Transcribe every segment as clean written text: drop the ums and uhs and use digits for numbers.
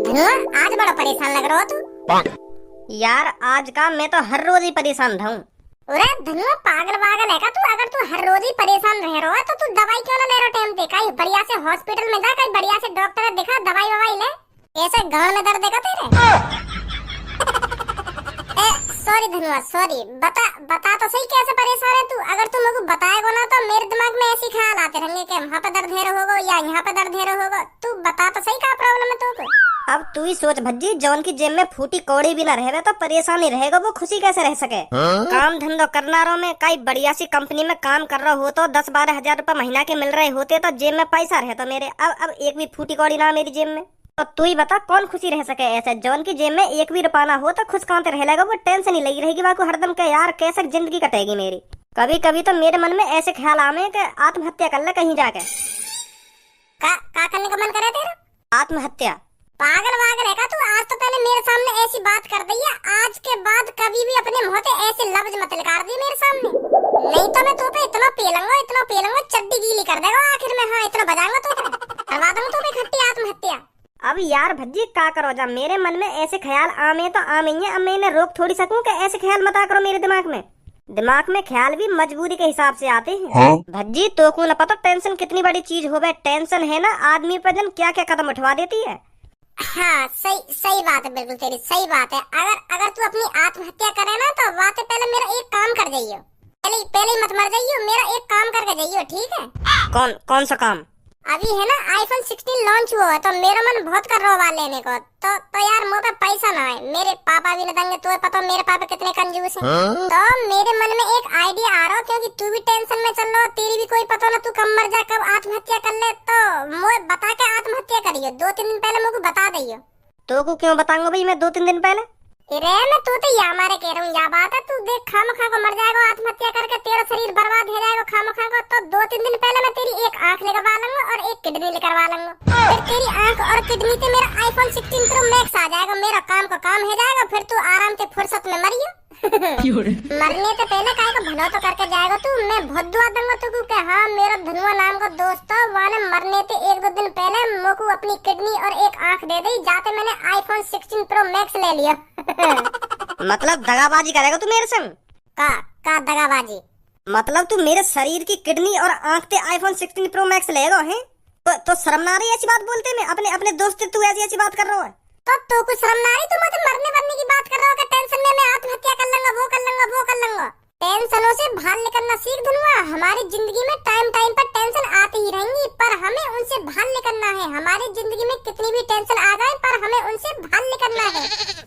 धनुआ आज बड़ा परेशान लग रहा हो तू। यार आज का मैं तो हर रोज ही परेशान था। अरे धनुआ पागल वागल है का तू? अगर तू हर रोज ही परेशान रह रहा है तो तू दवाई क्यों ना ले रहा टाइम पे? कहीं बढ़िया से हॉस्पिटल में जा, कहीं बढ़िया से डॉक्टर दिखा, दवाई ववाई ले। ऐसे गांव में दर्द है तेरे? सॉरी धनुआ सॉरी, बता तो सही कैसे परेशान है तू? अगर तू मुझे बताएगा ना तो मेरे दिमाग में ऐसी ख्याल आते रहेंगे कि वहाँ पे दर्द है होगा या यहाँ पे दर्द है होगा। तू बता तो सही क्या प्रॉब्लम है तुमको? अब तू ही सोच भज्जी, जौन की जेब में फूटी कौड़ी भी ना रहे तो परेशान ही रहेगा, वो खुशी कैसे रह सके? काम धंधो करना रहो में कई बढ़िया सी कंपनी में काम कर रहा हो तो 10-12 हजार रुपए महीना के मिल रहे होते तो जेब में पैसा रहता मेरे। अब एक भी फूटी कौड़ी ना मेरी जेब में, तो तू ही बता कौन खुशी रह सके ऐसे? जौन की जेब में एक भी रुपया ना हो तो खुश कहाँ रह लेगा? वो टेंशन ही लगी रहेगी बाको हरदम के, यार कैसे जिंदगी कटेगी मेरी। कभी कभी तो मेरे मन में ऐसे ख्याल आवे कि आत्महत्या कर ले कहीं जाके। का करने का मन करे तेरा? आत्महत्या? पागल वागल है का तू? आज तो पहले मेरे सामने ऐसी बात कर दी है, आज के बाद कभी भी अपने मुंह से ऐसे लफ्ज मत निकाल दी मेरे सामने, नहीं तो मैं तो पे इतना पेलूंगा चड्डी गीली कर देगा आखिर में। हाँ इतना बजाऊंगा तो करवा दूंगा तो खट्टी आत्महत्या। अब यार भज्जी का करो, जब मेरे मन में ऐसे ख्याल आमे तो आमे ही है। अब मैं इन्हें रोक थोड़ी सकूं कि ऐसे ख्याल मत करो मेरे दिमाग में ख्याल भी मजबूरी के हिसाब से आते हैं। हाँ? भज्जी तो को न पता टेंशन कितनी बड़ी चीज हो गई। टेंशन है ना आदमी पर जन क्या क्या कदम उठवा देती है। हाँ सही बात है, बिल्कुल तेरी सही बात है। अगर तू अपनी आत्महत्या करे ना तो वाते पहले मेरा एक काम कर जाइयो, पहले ही मत मर जाइयो, मेरा एक काम करके जाइयो, ठीक है? कौन सा काम? अभी है ना आईफोन 16 लॉन्च हुआ है तो मेरा मन बहुत कर रहा है लेने को। तो यार मुँह पे पैसा ना है, मेरे पापा भी न देंगे, तो पता मेरे पापा कितने कंजूस हैं। तो मेरे मन में एक आइडिया आ रहा, क्योंकि तू भी टेंशन में चल रहा, तेरी भी कोई पता ना, तू कब मर जा कब आत्महत्या कर ले, तो मुझे बता के आत्महत्या करियो। 2-3 दिन पहले मुझे बता दियो। तो को क्यों बताऊंगा भाई मैं 2-3 दिन पहले? अरे मैं तू तो या मारे कह रहा हूँ, या बात है। तू देख खामखा को मर जाएगा आत्महत्या करके, तेरा शरीर बर्बाद हो जाएगा खामखा को। तो 2-3 दिन पहले मैं तेरी एक आंख निकलवा लूंगा और एक किडनी निकलवा लूंगा। फिर तेरी आंख और किडनी से मेरा आईफोन 16 प्रो मैक्स आ जाएगा, मेरा काम का काम हो जाएगा। फिर तू आराम से फुर्सत में मरियो। मरने से पहले काय को भलो तो करके जाएगा तू। मैं बहुत दुआ दूंगा तुझको कि हाँ मेरा धनुआ नाम का दोस्त वाने मरने से 1-2 दिन पहले मोको अपनी किडनी और एक आंख दे दी, जाते मैंने आईफोन 16 प्रो मैक्स ले लिया। मतलब दगाबाजी करेगा तू मेरे संग? का दगाबाजी? मतलब तू मेरे शरीर की किडनी और आंख से आईफोन 16 प्रो मैक्स लेगा है? तो शर्म ना रही ऐसी बात बोलते में? अपने दोस्त से तू ऐसी बात कर रहा है तो कुछ शर्म ना रही? तू मुझे मरने की बात कर रहा है, टेंशन में मैं आत्महत्या कर लूंगा, वो कर लूंगा। टेंशनों से बाहर निकलना सीख धनुआ। हमारी जिंदगी में टाइम पर टेंशन आती ही रहेंगी, पर हमें उनसे बाहर निकलना है। हमारी जिंदगी में कितनी भी टेंशन आ जाए पर हमें उनसे बाहर निकलना है।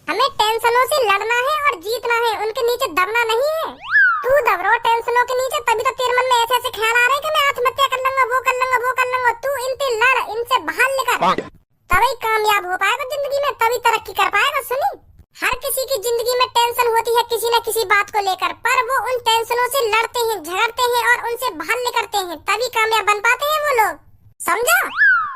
हमें टेंशनों से लड़ना है और जीतना है, उनके नीचे दबना नहीं है। तू दब रहा टेंशनों के नीचे, तभी तो तेरे मन में ऐसे ख्याल आ रहे हैं कि मैं आत्महत्या कर लूंगा, वो कर लूंगा। तू इनसे लड़, इनसे बाहर निकल, तभी कामयाब हो पाएगा जिंदगी में, तभी तरक्की कर पाएगा। सुनी, हर किसी की जिंदगी में टेंशन होती है किसी न किसी बात को लेकर, पर वो उन टेंशनों से लड़ते हैं, झगड़ते हैं और उनसे बाहर निकलते हैं, तभी कामयाब बन पाते हैं वो लोग। समझा?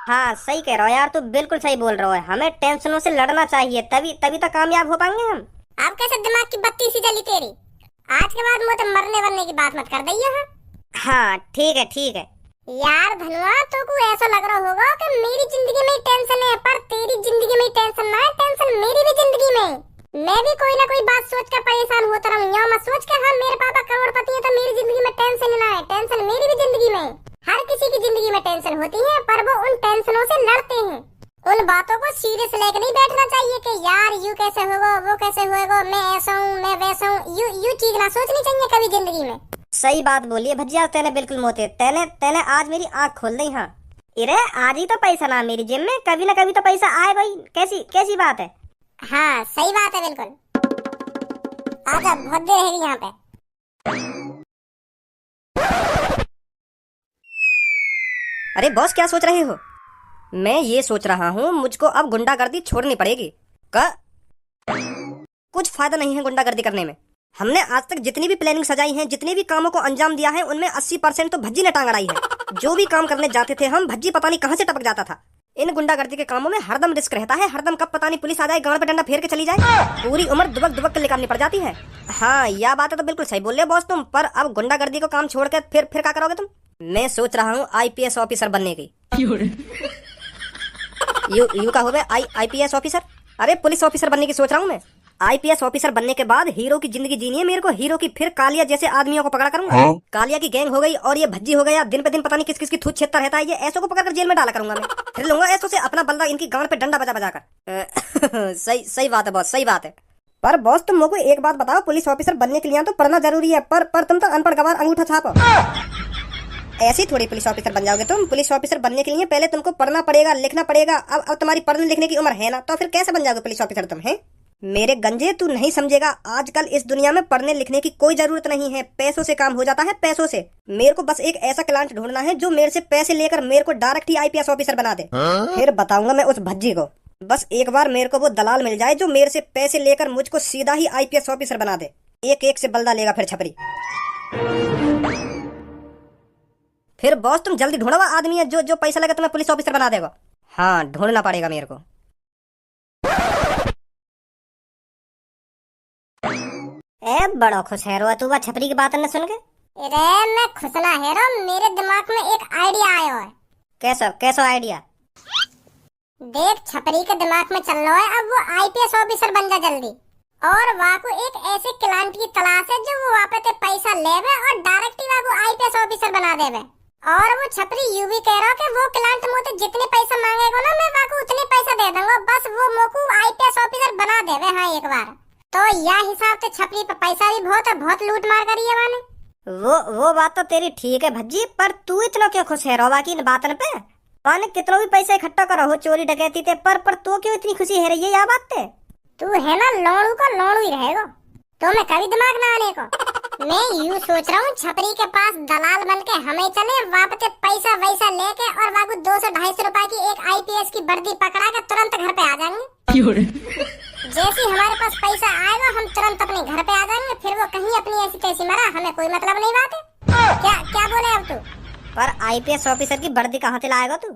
हाँ सही कह रहा हो यार, तू बिल्कुल सही बोल रहा है। हमें टेंशनों से लड़ना चाहिए, तभी तो कामयाब हो पाएंगे हम। अब कैसे दिमाग की बत्ती सी जली तेरी? आज के बाद मुझे मरने की बात मत कर दइयो। हाँ ठीक है। यार धनुआ तो को ऐसा लग रहा होगा कि मेरी जिंदगी में टेंशन है, पर तेरी जिंदगी में टेंशन ना है, टेंशन मेरी भी जिंदगी में। मैं भी कोई ना कोई बात सोच कर परेशान होता रहूं, या मत सोच के हाँ मेरे पापा करोड़पति है तो मेरी जिंदगी में टेंशन ना है। टेंशन मेरी भी जिंदगी में। हर किसी की जिंदगी में टेंशन होती है, पर वो उन टेंशनों से लड़ते हैं। उन बातों को सीरियस लेकर नहीं बैठना चाहिए कि यार यू कैसे होगा, वो कैसे होगा, मैं ऐसा हूँ, मैं वैसा हूँ। यू चीज ना सोचनी चाहिए कभी जिंदगी में। सही बात बोली है भजिया, तेने बिल्कुल मोते। तेने आज मेरी आंख खोल दी। हाँ इरे आज ही तो पैसा ना मेरी जेब में, कभी ना कभी तो पैसा आए भाई। कैसी बात है? हाँ सही बात है बिल्कुल। आजा, बहुत देर रहेगी यहाँ पे। अरे बॉस क्या सोच रहे हो? मैं ये सोच रहा हूँ मुझको अब गुंडागर्दी छोड़नी पड़ेगी। कुछ फायदा नहीं है गुंडागर्दी करने में। हमने आज तक जितनी भी प्लानिंग सजाई है, जितने भी कामों को अंजाम दिया है, उनमें 80% तो भज्जी ने टांग अड़ाई है। जो भी काम करने जाते थे हम, भज्जी पता नहीं कहाँ से टपक जाता था। इन गुंडागर्दी के कामों में हरदम रिस्क रहता है, हरदम कब पता नहीं पुलिस आ जाए गांड पे डंडा फेर के चली जाए, पूरी उम्र दुबक के निकालनी पड़ जाती है। हाँ यह बात है तो बिल्कुल सही बोल रहे बॉस तुम। पर अब गुंडागर्दी को काम छोड़ के फिर क्या करोगे तुम? मैं सोच रहा हूँ IPS ऑफिसर बनने की। यू का होवे आईपीएस ऑफिसर। अरे पुलिस ऑफिसर बनने की सोच रहा हूँ मैं। आईपीएस ऑफिसर बनने के बाद हीरो की जिंदगी जीनी है मेरे को। हीरो की फिर कालिया जैसे आदमियों को पकड़ा करूंगा। कालिया की गैंग हो गई और ये भज्जी हो गया। दिन पे दिन पता नहीं किस किस की थूत छेदता रहता है। ये ऐसो को पकड़कर जेल में डाला करूंगा मैं। फिर लूंगा ऐसो से अपना बल्ला इनकी गांड पे डंडा बजा बजा कर। सही बात है बॉस, सही बात है। पर बॉस तुम मुझको एक बात बताओ, पुलिस ऑफिसर बनने के लिए तो पढ़ना जरूरी है, पर तुम तो अनपढ़ गवार अंगूठा छाप हो। ऐसे ही थोड़ी पुलिस ऑफिसर बन जाओगे तुम। पुलिस ऑफिसर बनने के लिए पहले तुमको पढ़ना पड़ेगा, लिखना पड़ेगा। अब तुम्हारी पढ़ने लिखने की उम्र है ना, तो फिर कैसे बन जाओगे पुलिस ऑफिसर तुम? हैं मेरे गंजे, तू नहीं समझेगा। आजकल इस दुनिया में पढ़ने लिखने की कोई जरूरत नहीं है। पैसों से काम हो जाता है, पैसों से। मेरे को बस एक ऐसा क्लाइंट ढूंढना है जो मेरे से पैसे लेकर मेरे को डायरेक्ट ही आईपीएस ऑफिसर बना दे। फिर बताऊंगा मैं उस भज्जी को। बस एक बार मेरे को वो दलाल मिल जाए जो मेरे से पैसे लेकर मुझको सीधा ही आईपीएस ऑफिसर बना दे। एक एक से बल्दा लेगा फिर छपरी। फिर बॉस तुम जल्दी ढूंढो वो आदमी है जो पैसा लगे तुम्हें पुलिस ऑफिसर बना देगा। हाँ ढूंढना पड़ेगा मेरे को। ए बड़ा खुश है रो तू वो छपरी की बात न सुन के। अरे मैं खुश ना है रो, मेरे दिमाग में एक आइडिया आया है। कैसा आइडिया? देख, छपरी के दिमाग में चल रहा है अब वो आईपीएस ऑफिसर बन जा जल्दी। और वहाँ को एक ऐसे क्लाइंट की तलाश है जो वो वहाँ पे पैसा लेवे और डायरेक्ट ही वहाँ को आईपीएस ऑफिसर बना देवे। और वो छपरी यू भी कह रहा कि वो क्लाइंट मुझे जितने पैसा मांगेगा ना मैं वहाँ को उतने पैसा दे दूंगा, बस वो मोको आईपीएस ऑफिसर बना देवे। हाँ एक बार तो यह हिसाब से छपरी पे पैसा भी बहुत है, बहुत लूट मार करी है मैंने। वो बात तो तेरी ठीक है भज्जी, पर तू इतना क्यों खुश है रोवा की बातन पे? पाने कितना भी पैसा इकट्ठा करो हो चोरी डकैती ते, पर तू क्यों इतनी खुशी है रही है या बात ते? तू है ना लोड़ू का लोड़ू ही रहेगा, तो मैं कभी दिमाग ना आने को। मैं यूँ सोच रहा हूँ छपरी के पास दलाल बन के हमें चले, वापस पैसा वैसा लेके और वागू 200-250 रुपए की एक आईपीएस की वर्दी पकड़ा के तुरंत घर पे आ जाएंगे। जैसे हमारे पास पैसा आएगा हम तुरंत अपने घर पे आ जाएंगे। फिर वो कहीं अपनी ऐसी तैसी मरा, हमें कोई मतलब नहीं बात है। क्या बोले अब तू? पर आईपीएस ऑफिसर की वर्दी कहाँ से लाएगा तू?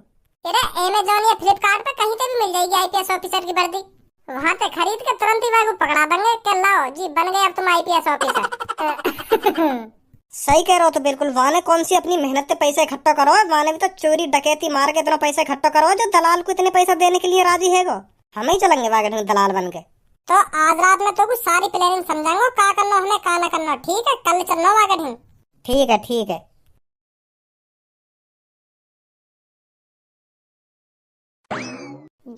तेरे अमेज़न या फ्लिपकार्ट पे कहीं पे भी मिल जाएगी आईपीएस ऑफिसर की वर्दी। वहाँ पे खरीद के तुरंत ही वागू पकड़ा देंगे कि लाओ जी बन गए अब तुम आईपीएस ऑफिसर। सही कह रहे हो तो बिल्कुल। वाने कौन सी अपनी मेहनत से पैसा इकट्ठा करो, वाने भी तो चोरी डकैती मार के इतना पैसा इकट्ठा करो जो दलाल को इतने पैसा देने के लिए राजी है। हम ही चलेंगे वागे दलाल बन के। तो आज रात में तो कुछ सारी प्लानिंग समझाऊंगा, क्या करना हमें क्या ना करना। ठीक है, कल चलना वागे। ठीक है।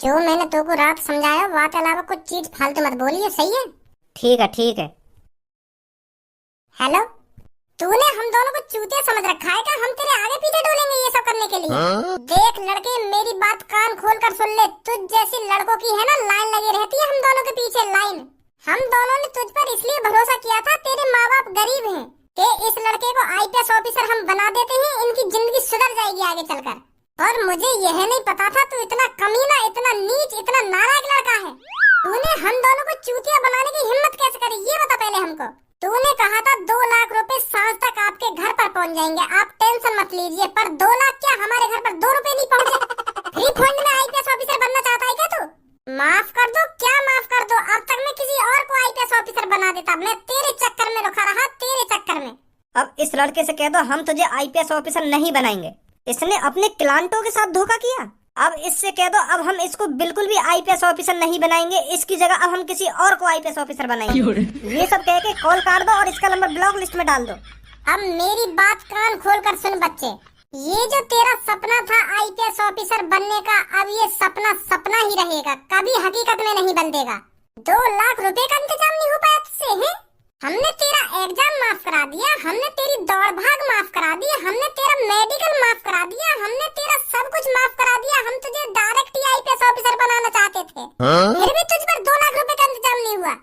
जो मैंने तो को रात समझाया वहाँ के अलावा कुछ चीज फालतू मत बोलिए, सही है? ठीक है। हेलो, तूने हम दोनों को चूतिया समझ रखा है क्या? हम तेरे आगे पीछे डोलेंगे ये सब करने के लिए? देख लड़के, मेरी बात कान खोल कर सुन ले। तुझ जैसी लड़कों की है ना लाइन लगी रहती है हम दोनों के पीछे, लाइन। हम दोनों ने तुझ पर इसलिए भरोसा किया था, तेरे माँ बाप गरीब हैं, कि इस लड़के को आईपीएस ऑफिसर हम बना देते हैं, इनकी जिंदगी सुधर जाएगी आगे चलकर। और मुझे यह नहीं पता था तू इतना कमीना, इतना नीच, इतना नालायक लड़का है। तूने हम दोनों को चूतिया बनाने की हिम्मत कैसे करी ये बता पहले हमको। तूने कहा था 2 लाख रुपए सांझ तक आपके घर पर पहुंच जाएंगे, आप टेंशन मत लीजिए। पर 2 लाख क्या, हमारे घर पर 2 रुपए नहीं पहुंचे। फ्री फंड में आईपीएस ऑफिसर बनना चाहता है क्या तू? माफ कर दो, क्या माफ कर दो? अब तक मैं किसी और को आईपीएस ऑफिसर बना देता। मैं तेरे चक्कर में रुका रहा, तेरे चक्कर में। अब इस लड़के से कह दो हम तुझे आईपीएस ऑफिसर नहीं बनाएंगे। इसने अपने क्लाइंटों के साथ धोखा किया। अब इससे कह दो अब हम इसको बिल्कुल भी आईपीएस ऑफिसर नहीं बनाएंगे। इसकी जगह अब हम किसी और को आईपीएस ऑफिसर बनाएंगे। ये सब कह के कॉल काट दो और इसका नंबर ब्लॉक लिस्ट में डाल दो। अब मेरी बात कान खोल कर सुन बच्चे, ये जो तेरा सपना था आईपीएस ऑफिसर बनने का, अब ये सपना सपना ही रहेगा, कभी हकीकत में नहीं बदलेगा। 2 लाख रुपए का इंतजाम नहीं हो पाया तुझसे है? हमने तेरा एग्जाम माफ करा दिया, हमने तेरी दौड़ भाग माफ करा दी, हमने तेरा मेडिकल माफ करा दिया, हमने तेरा सब कुछ माफ करा दिया। हम तुझे डायरेक्ट ही आईपीएस ऑफिसर बनाना चाहते थे, फिर भी तुझ पर 2 लाख रुपए का इंतजाम नहीं हुआ।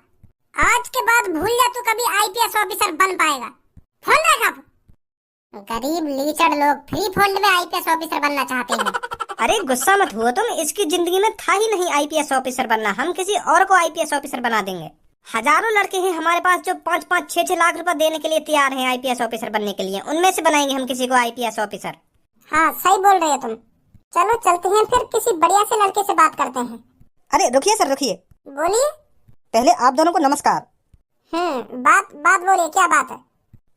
आज के बाद भूल जा तू कभी आईपीएस ऑफिसर बन पाएगा। फोन रख अब। गरीब लीचड़ लोग फ्री फंड में आईपीएस ऑफिसर बनना चाहते हैं। अरे गुस्सा मत हुआ तुम, इसकी जिंदगी में था ही नहीं आईपीएस ऑफिसर बनना। हम किसी और को आईपीएस ऑफिसर बना देंगे। हजारों लड़के हैं हमारे पास जो 5-5, 6-6 लाख रुपए देने के लिए तैयार हैं आईपीएस ऑफिसर बनने के लिए। उनमें से बनाएंगे हम किसी को आईपीएस ऑफिसर। हाँ सही बोल रहे हो तुम। चलो चलते हैं फिर, किसी बढ़िया से लड़के से बात करते हैं। अरे रुकिए सर, रुकिए। बोलिए। पहले आप दोनों को नमस्कार। बात बोलिए, क्या बात है?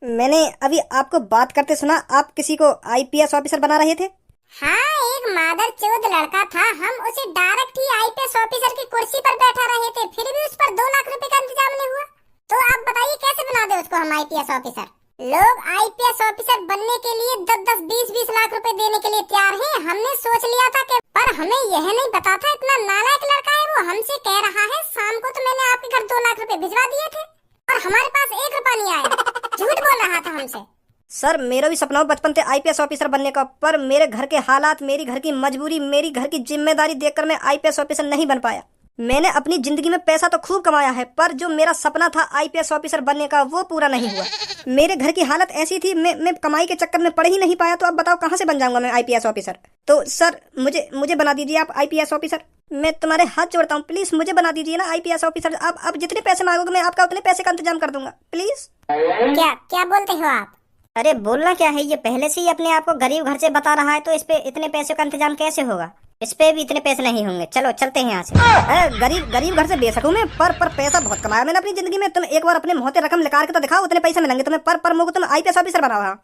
मैंने अभी आपको बात करते सुना, आप किसी को आईपीएस ऑफिसर बना रहे थे। हाँ, एक मादर चोद लड़का था, हम उसे डायरेक्ट ही आईपीएस ऑफिसर की कुर्सी पर बैठा रहे थे, फिर भी उस पर 2 लाख रुपए का इंतजाम नहीं हुआ। तो आप बताइए कैसे बना दे उसको हम आईपीएस ऑफिसर। लोग आईपीएस ऑफिसर बनने के लिए 10-10, 20-20 लाख रुपए देने के लिए तैयार हैं। हमने सोच लिया था कि, पर हमें यह नहीं पता था इतना नालायक लड़का है वो। हमसे कह रहा है शाम को तो मैंने आपके घर 2 लाख रुपए भिजवा दिए थे और हमारे पास 1 रुपया नहीं आया। झूठ बोल रहा था हमसे। सर मेरा भी सपना बचपन से आईपीएस ऑफिसर बनने का, पर मेरे घर के हालात, मेरी घर की मजबूरी, मेरी घर की जिम्मेदारी देखकर मैं आईपीएस ऑफिसर नहीं बन पाया। मैंने अपनी जिंदगी में पैसा तो खूब कमाया है, पर जो मेरा सपना था आईपीएस ऑफिसर बनने का वो पूरा नहीं हुआ। मेरे घर की हालत ऐसी थी, मैं कमाई के चक्कर में पढ़ ही नहीं पाया। तो अब बताओ कहाँ से बन जाऊंगा मैं आईपीएस ऑफिसर। तो सर मुझे बना दीजिए आप आईपीएस ऑफिसर। मैं तुम्हारे हाथ जोड़ता हूँ, प्लीज मुझे बना दीजिए ना आईपीएस ऑफिसर। आप जितने पैसे मांगोगे मैं आपका उतने पैसे का इंतजाम कर दूंगा, प्लीज। क्या क्या बोलते हो आप? अरे बोलना क्या है, ये पहले से ही अपने आप को गरीब घर से बता रहा है, तो इस पे इतने पैसे का इंतजाम कैसे होगा? इस पे भी इतने पैसे नहीं होंगे। चलो चलते हैं यहाँ से। गरीब घर से बेशक हूँ मैं, पर पैसा बहुत कमाया मैंने अपनी जिंदगी में। तुम एक बार अपने मुंह से रकम निकाल के तो दिखाओ, उतने पैसे मिलेंगे तुम्हें। पर मुझको तुम आईपीएस ऑफिसर बनाओ। हाँ,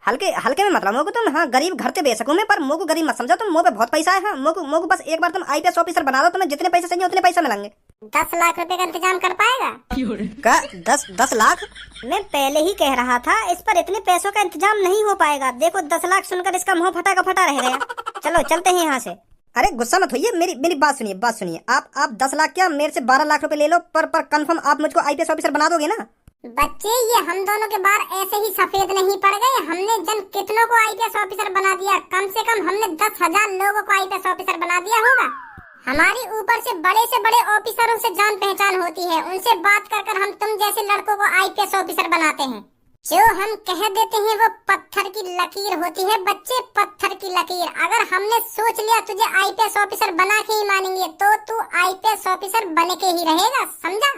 हल्के में मतलब मुझको तुम। हाँ, गरीब घर से बेशक हूँ मैं, पर मुझको गरीब मत समझो तुम। मुँह पे बहुत पैसा है। हाँ, मुझको बस एक बार तुम आईपीएस ऑफिसर बना दो, तुम्हें जितने पैसे चाहिए उतने पैसे मिलेंगे। 10 लाख रुपए का इंतजाम कर पाएगा? का 10 लाख? मैं पहले ही कह रहा था इस पर इतने पैसों का इंतजाम नहीं हो पाएगा। देखो 10 लाख सुनकर इसका मुंह फटा का फटा रह गया। चलो चलते हैं यहाँ से। अरे गुस्सा मत होइए, मेरी बात सुनिए। आप 10 लाख क्या मेरे से 12 लाख रुपए ले लो, पर कंफर्म आप मुझको आईपीएस ऑफिसर बना दोगे ना? बच्चे, ये हम दोनों के बार ऐसे ही सफेद नहीं पड़ गए। हमने जन कितनों को आईपीएस ऑफिसर बना दिया। कम से कम हमने 10,000 लोगों को आईपीएस ऑफिसर बना दिया होगा। हमारी ऊपर से बड़े ऑफिसरों से जान पहचान होती है। उनसे बात कर हम तुम जैसे लड़कों को आईपीएस ऑफिसर बनाते हैं। जो हम कह देते हैं वो पत्थर की लकीर होती है बच्चे, पत्थर की लकीर। अगर हमने सोच लिया तुझे आईपीएस ऑफिसर बना के ही मानेंगे, तो तू आईपीएस ऑफिसर बन के ही रहेगा, समझा?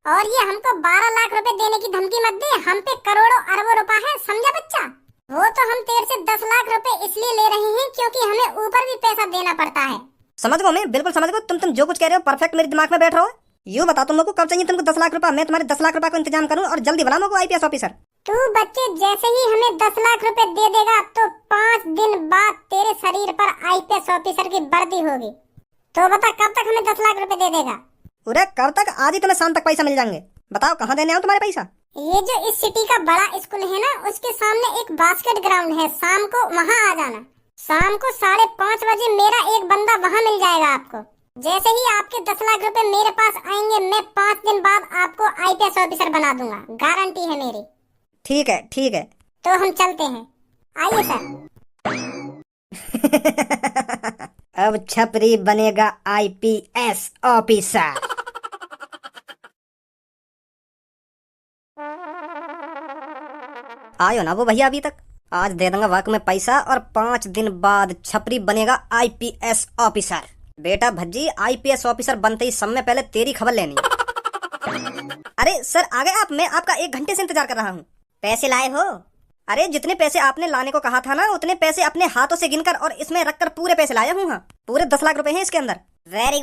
और ये हमको 12 लाख रुपए देने की धमकी मत दे। हम पे करोड़ों अरबों रुपए है, समझा बच्चा? वो तो हम तेरे से 10 लाख रुपए इसलिए ले रहे हैं क्योंकि हमें ऊपर भी पैसा देना पड़ता है। समझ गो, मैं बिल्कुल समझ गो। तुम जो कुछ कह रहे हो परफेक्ट मेरे दिमाग में बैठ रहा हो। यूँ बताओ तुम लोग को कब चाहिए तुमको 10 लाख रुपए? मैं तुम्हारे 10 लाख रुपए को इंतजाम करूँ और जल्दी बना मुझको आईपीएस ऑफिसर। तू बच्चे जैसे ही हमें 10 लाख रुपए दे देगा तो 5 दिन बाद तेरे शरीर पर आईपीएस ऑफिसर की वर्दी होगी। तो बता कब तक हमें 10 लाख रुपए दे देगा? अरे कब तक? आज ही तुम्हें शाम तक पैसा मिल जाएंगे। बताओ कहाँ देने आओ तुम्हारे पैसा? ये जो इस सिटी का बड़ा स्कूल है ना, उसके सामने एक बास्केट ग्राउंड है। शाम को वहाँ आ जाना। शाम को 5:30 बजे मेरा एक बंदा वहाँ मिल जाएगा आपको। जैसे ही आपके 10 लाख रुपए मेरे पास आएंगे, मैं 5 दिन बाद आपको आईपीएस ऑफिसर बना दूंगा, गारंटी है मेरी। ठीक है। तो हम चलते हैं, आइए सर। अब छपरी बनेगा आईपीएस ऑफिसर। आयो ना वो भैया अभी तक। आज दे दूंगा वाक में पैसा और 5 दिन बाद छपरी बनेगा आईपीएस ऑफिसर। बेटा भज्जी, आईपीएस ऑफिसर बनते ही समय पहले तेरी खबर लेनी है। अरे सर आ गए आप? मैं आपका 1 घंटे से इंतजार कर रहा हूँ। पैसे लाए हो? अरे जितने पैसे आपने लाने को कहा था ना, उतने पैसे अपने हाथों से गिनकर और इसमें रखकर पूरे पैसे लाया हूँ। हाँ, पूरे 10 लाख रुपए हैं इसके अंदर। Very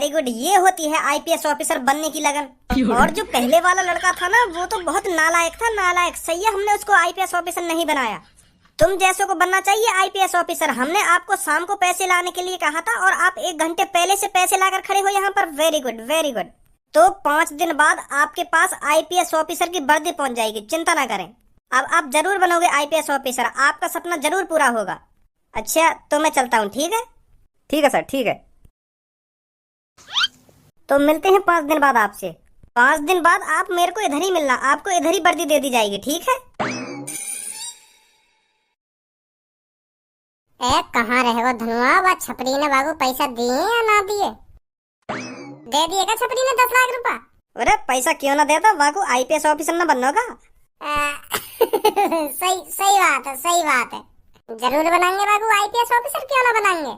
good. ये होती है आईपीएस ऑफिसर बनने की लगन। और जो पहले वाला लड़का था ना, वो तो बहुत नालायक था, नालायक। सही है, हमने उसको आईपीएस ऑफिसर नहीं बनाया। तुम जैसों को बनना चाहिए आईपीएस ऑफिसर। हमने आपको शाम को पैसे लाने के लिए कहा था और आप 1 घंटे पहले से पैसे लाकर खड़े हो यहाँ पर। Very good. तो 5 दिन बाद आपके पास आईपीएस ऑफिसर की वर्दी पहुंच जाएगी, चिंता ना करें। अब आप जरूर बनोगे आईपीएस ऑफिसर, आपका सपना जरूर पूरा होगा। अच्छा तो मैं चलता हूँ, ठीक है? ठीक है सर, ठीक है। तो मिलते हैं 5 दिन बाद आपसे। 5 दिन बाद आप मेरे को इधर ही मिलना, आपको इधर ही वर्दी दे दी जाएगी, ठीक है? कहाँ रहे वो धनुआ? वो छपरी ने बाबू पैसा दिए या ना दिए? दे दिएगा छपरी ने 10 लाख रुपया? अरे पैसा क्यों ना देता, वाको आईपीएस ऑफिसर ना बनना का। सही बात है। जरूर बनाएंगे बाबू आईपीएस ऑफिसर, क्यों ना बनाएंगे।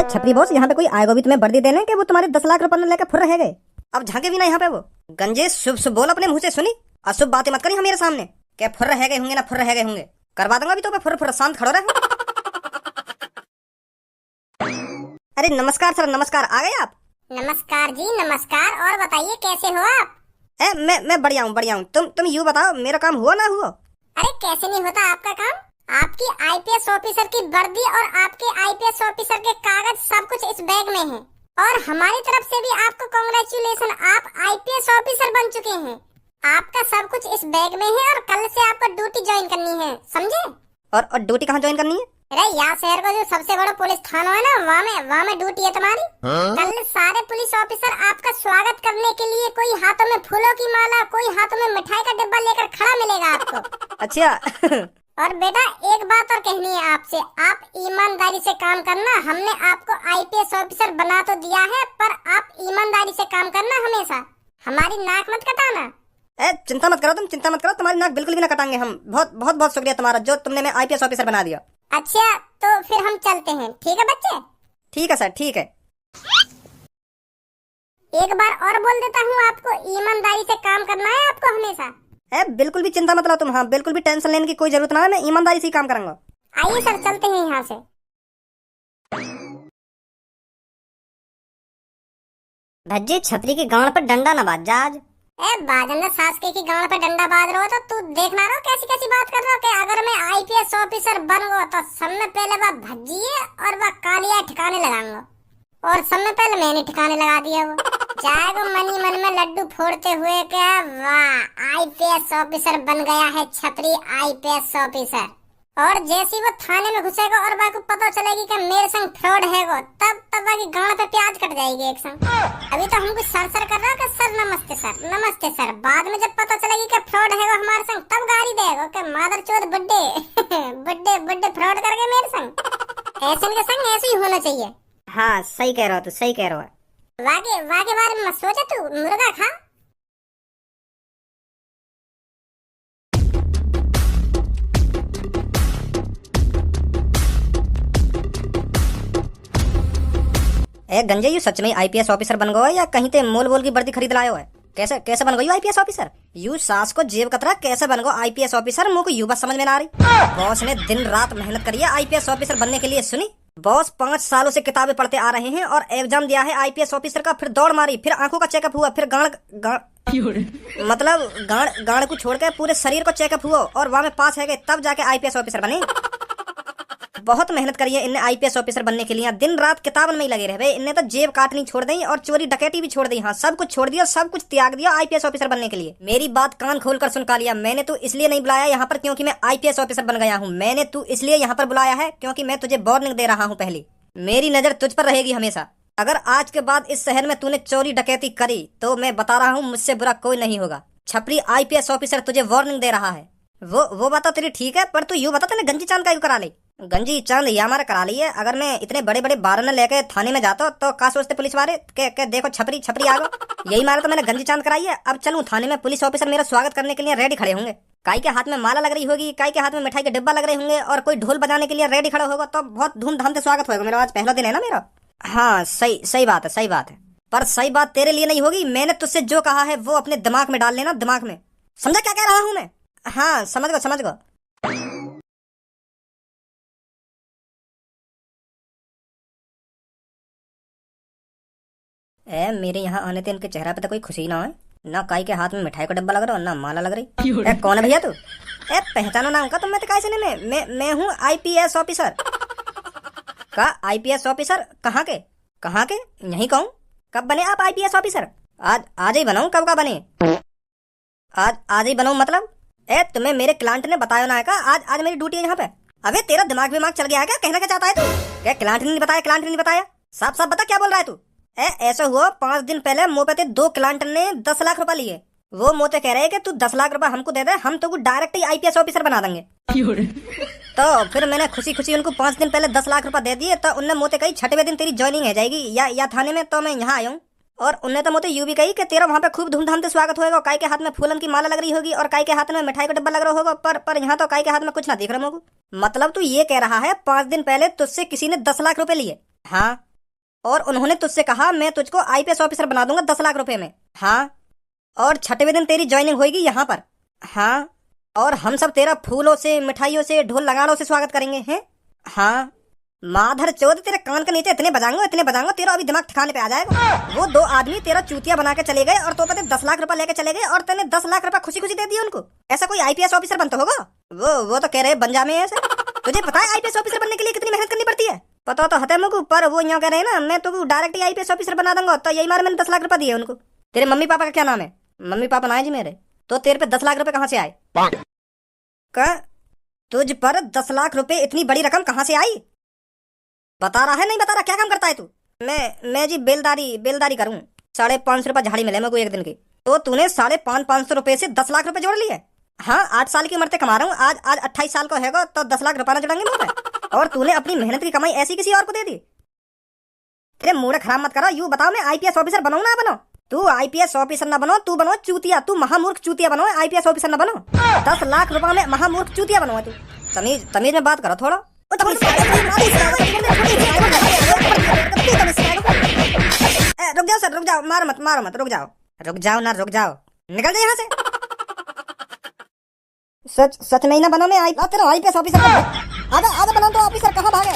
छपरी बॉस, यहाँ पे कोई आएगा भी तुम्हें वर्दी देने के? वो तुम्हारे 10 लाख रुपए लेकर फुर रह गए। अब झांके भी ना यहाँ पे वो। गंजे शुभ बोल अपने मुंह से, सुनी? अशुभ बातें मत करी मेरे सामने। क्या फुर रह गए होंगे ना फुर रह गए होंगे? करवा दूंगा अभी तो फुर शांत खड़ो रहे। अरे नमस्कार सर, नमस्कार। आ गए आप? नमस्कार जी, नमस्कार। और बताइए कैसे हो आप? मैं बढ़िया हूँ। तुम यूँ बताओ, मेरा काम हुआ ना हुआ? अरे कैसे नहीं होता आपका काम? आपकी आईपीएस ऑफिसर की वर्दी और आपके आईपीएस ऑफिसर के कागज सब कुछ इस बैग में है। और हमारी तरफ से भी आपको कांग्रेचुलेशन, आप आईपीएस ऑफिसर बन चुके हैं। आपका सब कुछ इस बैग में है और कल से आपको ड्यूटी ज्वाइन करनी है, समझे? और ड्यूटी कहाँ ज्वाइन करनी है? अरे यहाँ शहर का जो सबसे बड़ा पुलिस थाना है ना, वहाँ में ड्यूटी है तुम्हारी। कल सारे पुलिस ऑफिसर आपका स्वागत करने के लिए कोई हाथों में फूलों की माला, कोई हाथों में मिठाई का डिब्बा लेकर खड़ा मिलेगा आपको। अच्छा। और बेटा एक बात और कहनी है आपसे, आप ईमानदारी से काम करना। हमने आपको आईपीएस ऑफिसर बना तो दिया है, पर आप ईमानदारी से काम करना हमेशा। हमारी नाक मत कटाना। चिंता मत करो, तुम चिंता मत करो, तुम्हारी नाक बिल्कुल भी ना कटाएंगे हम। बहुत बहुत बहुत शुक्रिया तुम्हारा, जो तुमने मैं आईपीएस ऑफिसर बना दिया। अच्छा तो फिर हम चलते हैं, ठीक है बच्चे? ठीक है सर, ठीक है। एक बार और बोल देता हूँ, आपको ईमानदारी से काम करना है आपको हमेशा। बिल्कुल भी चिंता मत लो तुम, हाँ बिल्कुल भी टेंशन लेने की कोई जरूरत ना है, मैं ईमानदारी से ही काम करूंगा। आइए सर चलते हैं यहाँ से। भज्जी छतरी की गांड पर डंडा न बाज जा आज। बाजंदा सास के गांड पे डंडा बाज रहो तो तू देखना रहो कैसी कैसी बात कर रहा हो कि अगर मैं आईपीएस ऑफिसर बन गो तो सब में पहले वह भज्जिए और वह कालिया ठिकाने लगाऊंगा। और सब में पहले मैंने ठिकाने लगा दिया वो। जाएगा मनी मन में लड्डू फोड़ते हुए क्या, वाह आईपीएस ऑफिसर बन गया है छपरी आईपीएस ऑफिसर। और जैसे वो थाने में घुसेगा और बाकी पता चलेगी कि मेरे संग फ्रॉड है वो, तब बाकी गांड पे प्याज कट जाएगी एक संग। अभी तो हमको सर कर रहा है कि सर नमस्ते सर। बाद में जब पता चलेगी कि फ्रॉड है वो हमारे संग, तब गाली देगा कि मादर चोद बुड्ढे बुड्ढे फ्रॉड कर गए मेरे संग। ऐसे के संग ऐसे ही होना चाहिए। हाँ सही कह रहा हो, तू सही कह रहा है। वाके बारे में मत सोचा, तू मुर्गा खा। गंजे यू सच में आईपीएस ऑफिसर बन गयो या कहीं ते मोल की वर्दी खरीद लायो है? कैसे बन गई आईपीएस ऑफिसर? यू सास को जेब कतरा कैसे बन गो आईपीएस ऑफिसर? मुझको यू बात समझ में ना आ रही। बॉस ने दिन रात मेहनत करी है आईपीएस ऑफिसर बनने के लिए। सुनी, बॉस 5 सालों से किताबें पढ़ते आ रहे हैं और एग्जाम दिया है आईपीएस ऑफिसर का, फिर दौड़ मारी, फिर आंखों का चेकअप हुआ, फिर गाड़ को छोड़ के पूरे शरीर को चेकअप हुआ और वहां में पास है गए, तब जाके आईपीएस ऑफिसर बने। बहुत मेहनत करी है इनने आईपीएस ऑफिसर बनने के लिए, दिन रात किताबन में ही लगे रहे। इनने तो जेब काटनी छोड़ दी और चोरी डकैती भी छोड़ दी। हाँ सब कुछ छोड़ दिया, सब कुछ त्याग दिया आईपीएस ऑफिसर बनने के लिए। मेरी बात कान खोलकर सुन कालिया, मैंने तू इसलिए नहीं बुलाया यहाँ पर क्योंकि मैं आईपीएस ऑफिसर बन गया हूँ। मैंने तू इसलिए यहाँ पर बुलाया है क्योंकि मैं तुझे वार्निंग दे रहा हूँ। पहली मेरी नजर तुझ पर रहेगी हमेशा। अगर आज के बाद इस शहर में तूने चोरी डकैती करी तो मैं बता रहा हूँ मुझसे बुरा कोई नहीं होगा। छपरी आईपीएस ऑफिसर तुझे वार्निंग दे रहा है। वो बात तो तेरी ठीक है, पर तू यूँ बता तूने गंजी चांद का करा ली? गंजी चांद या हमारा करा ली है। अगर मैं इतने बड़े बड़े बारन लेके थाने में जाता तो का सोचते पुलिस वाले के देखो छपरी आ गो। यही मारा तो मैंने गंजी चांद कराई है। अब चलूं थाने में, पुलिस ऑफिसर मेरा स्वागत करने के लिए रेडी खड़े होंगे। काई के हाथ में माला लग रही होगी, काई के हाथ में मिठाई के डिब्बा लग रहे होंगे और कोई ढोल बजाने के लिए रेडी खड़ा होगा, तो बहुत धूमधाम से स्वागत होगा मेरा। आज पहला दिन है ना मेरा। हाँ सही बात है। पर सही बात तेरे लिए नहीं होगी। मैंने तुझसे जो कहा है वो अपने दिमाग में डाल लेना, दिमाग में। समझा क्या कह रहा हूँ मैं? हाँ समझ गो। मेरे यहाँ आने थे इनके चेहरा पे तो कोई खुशी ना है, ना काई के हाथ में मिठाई का डब्बा लग रहा ना माला लग रही। कौन है भैया तू? पहचाना नाम का तुम? मैं तो कैसे नहीं, मैं हूँ आईपीएस ऑफिसर। का आईपीएस ऑफिसर? कहाँ के? यहीं कहूँ। कब बने आप आईपीएस ऑफिसर? आज ही बनाऊँ? कब का बने? आज ही बनाऊँ मतलब? तुम्हें मेरे क्लाइंट ने बताया ना है का आज मेरी ड्यूटी है यहाँ पे? अबे तेरा दिमाग चल गया है क्या? कहना क्या चाहता है तू? क्या क्लाइंट ने नहीं बताया? साफ बता क्या बोल रहा है तू? ऐसा हुआ 5 दिन पहले मुँह पे 2 क्लाइंट ने 10 लाख रुपए लिए। वो मोते कह रहे हैं कि तू 10 लाख रुपए हमको दे दे, हम तो डायरेक्ट ही आईपीएस ऑफिसर बना देंगे। तो फिर मैंने खुशी उनको 5 दिन पहले 10 लाख रुपए दे दिए। तो उनने मोते कही 6वें दिन तेरी ज्वाइनिंग हो जाएगी या थाने में। तो मैं यहाँ आया हूँ और उनने तो मोते यूं भी कही कि तेरा वहाँ पे खूब धूमधाम से स्वागत होगा। काई के हाथ में फूलन की माला लग रही होगी और काई के हाथ में मिठाई का डब्बा लग रहा होगा, पर यहाँ तो काई के हाथ में कुछ ना दिख रहा होगा। मतलब तू ये कह रहा है 5 दिन पहले तुझसे किसी ने 10 लाख रुपए लिए? हाँ, और उन्होंने तुझसे कहा मैं तुझको आईपीएस ऑफिसर बना दूंगा 10 लाख रुपए में। हाँ, और 6वें दिन तेरी ज्वाइनिंग होगी यहाँ पर। हाँ, और हम सब तेरा फूलों से, मिठाइयों से, ढोल लगाड़ों से स्वागत करेंगे हैं। हाँ, माधर चौथ, तेरे कान के नीचे इतने बजाऊंगा तेरा अभी दिमाग ठिकाने पे आ जाएगा। वो 2 आदमी तेरा चूतिया बना के चले गए और तो पता 10 लाख रुपए लेके चले गए और तूने 10 लाख रुपए खुशी खुशी दे दिए उनको। ऐसा कोई आईपीएस ऑफिसर बनता होगा? वो तो कह रहे बन में ऐसे। तुझे पता है आईपीएस ऑफिसर बनने के लिए कितनी मेहनत करनी पड़ती है? पता तो हते मुझको, पर वो यहाँ कह रहे हैं ना मैं तो डायरेक्ट ही आईपीएस ऑफिसर बना दूंगा। तो यही मार मैंने 10 लाख रुपए दिए उनको। तेरे मम्मी पापा का क्या नाम है? मम्मी पापा ना है जी मेरे। तो तेरे पे 10 लाख रुपए कहाँ से आए? तुझ पर 10 लाख रुपए इतनी बड़ी रकम कहाँ से आई? बता रहा है नहीं बता रहा? क्या काम करता है तू? मैं जी बेलदारी करूं। 550 रुपए झाड़ी मिले मेरे को एक दिन की। तो तूने 550 रुपए से 10 लाख रुपए जोड़ लिए? हाँ, 8 साल की उम्र से कमा रहा हूँ। आज 28 साल का होगा तो 10 लाख रुपए ना जुड़ेंगे मुझे। और तूने अपनी मेहनत की कमाई ऐसी किसी और को दे दी? तेरे मूड खराब मत करो। यू बताओ मैं आईपीएस ऑफिसर बनाऊं ना बनो? तू आईपीएस ऑफिसर ना बनो, तू बनो चूतिया। तू महामूर्ख चूतिया बनो, आईपीएस ऑफिसर ना बनो। 10 लाख रुपए में महामूर्ख चूतिया बनो तू। तमीज में बात करो थोड़ा। रुक जाओ सर, रुक जाओ, मारो मत, रुक जाओ, निकल जाओ यहाँ से। सच में ही ना बनो मैं तेरा आईपीएस ऑफिसर। आधा बनाओ तो ऑफिसर कहाँ भागे?